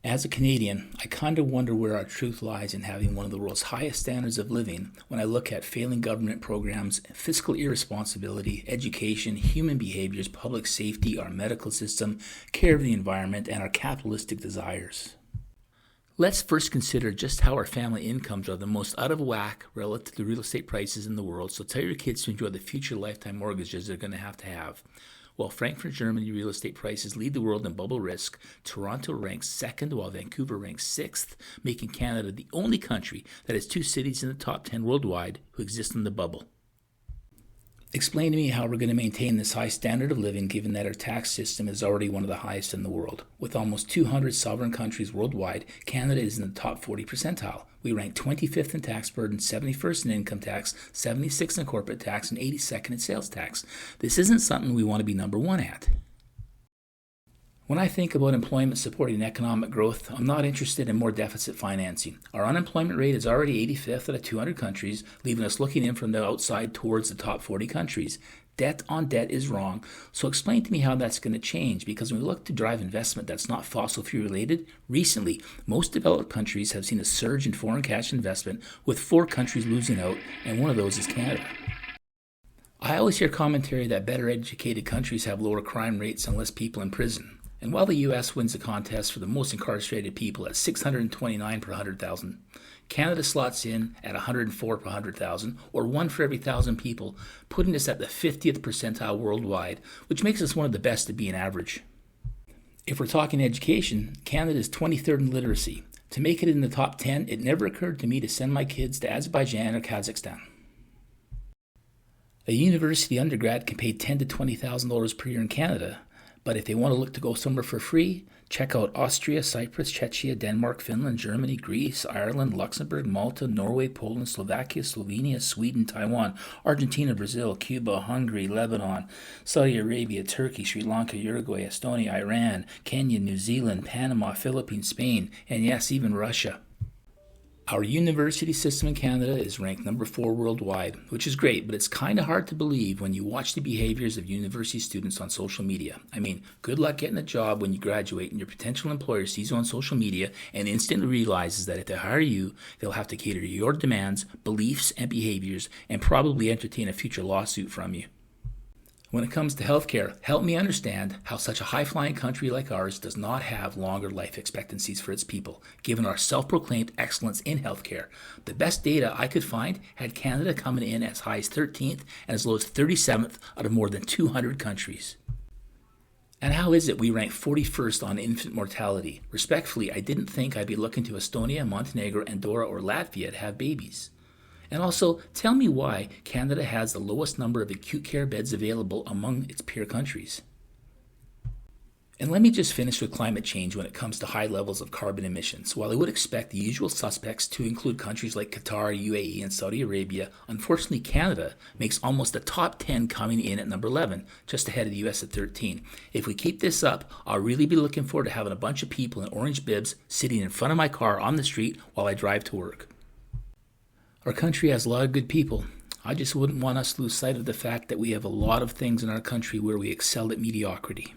As a Canadian, I kind of wonder where our truth lies in having one of the world's highest standards of living when I look at failing government programs, fiscal irresponsibility, education, human behaviors, public safety, our medical system, care of the environment, and our capitalistic desires. Let's first consider just how our family incomes are the most out of whack relative to real estate prices in the world, so tell your kids to enjoy the future lifetime mortgages they're going to have. While Frankfurt, Germany real estate prices lead the world in bubble risk, Toronto ranks second while Vancouver ranks sixth, making Canada the only country that has two cities in the top 10 worldwide who exist in the bubble. Explain to me how we're going to maintain this high standard of living given that our tax system is already one of the highest in the world. With almost 200 sovereign countries worldwide, Canada is in the top 40 percentile. We rank 25th in tax burden, 71st in income tax, 76th in corporate tax, and 82nd in sales tax. This isn't something we want to be number one at. When I think about employment supporting economic growth, I'm not interested in more deficit financing. Our unemployment rate is already 85th out of 200 countries, leaving us looking in from the outside towards the top 40 countries. Debt on debt is wrong, so explain to me how that's going to change, because when we look to drive investment that's not fossil fuel related, recently, most developed countries have seen a surge in foreign cash investment, with 4 countries losing out, and one of those is Canada. I always hear commentary that better educated countries have lower crime rates and less people in prison. And while the U.S. wins the contest for the most incarcerated people at 629 per 100,000, Canada slots in at 104 per 100,000, or 1 for every 1,000 people, putting us at the 50th percentile worldwide, which makes us one of the best at being average. If we're talking education, Canada is 23rd in literacy. To make it in the top 10, it never occurred to me to send my kids to Azerbaijan or Kazakhstan. A university undergrad can pay $10,000 to $20,000 per year in Canada, but if they want to look to go somewhere for free, check out Austria, Cyprus, Czechia, Denmark, Finland, Germany, Greece, Ireland, Luxembourg, Malta, Norway, Poland, Slovakia, Slovenia, Sweden, Taiwan, Argentina, Brazil, Cuba, Hungary, Lebanon, Saudi Arabia, Turkey, Sri Lanka, Uruguay, Estonia, Iran, Kenya, New Zealand, Panama, Philippines, Spain, and yes, even Russia. Our university system in Canada is ranked number 4 worldwide, which is great, but it's kind of hard to believe when you watch the behaviors of university students on social media. I mean, good luck getting a job when you graduate and your potential employer sees you on social media and instantly realizes that if they hire you, they'll have to cater to your demands, beliefs, and behaviors, and probably entertain a future lawsuit from you. When it comes to healthcare, help me understand how such a high-flying country like ours does not have longer life expectancies for its people, given our self-proclaimed excellence in healthcare. The best data I could find had Canada coming in as high as 13th and as low as 37th out of more than 200 countries. And how is it we rank 41st on infant mortality? Respectfully, I didn't think I'd be looking to Estonia, Montenegro, Andorra, or Latvia to have babies. And also, tell me why Canada has the lowest number of acute care beds available among its peer countries. And let me just finish with climate change when it comes to high levels of carbon emissions. While I would expect the usual suspects to include countries like Qatar, UAE, and Saudi Arabia, unfortunately Canada makes almost the top 10, coming in at number 11, just ahead of the US at 13. If we keep this up, I'll really be looking forward to having a bunch of people in orange bibs sitting in front of my car on the street while I drive to work. Our country has a lot of good people. I just wouldn't want us to lose sight of the fact that we have a lot of things in our country where we excel at mediocrity.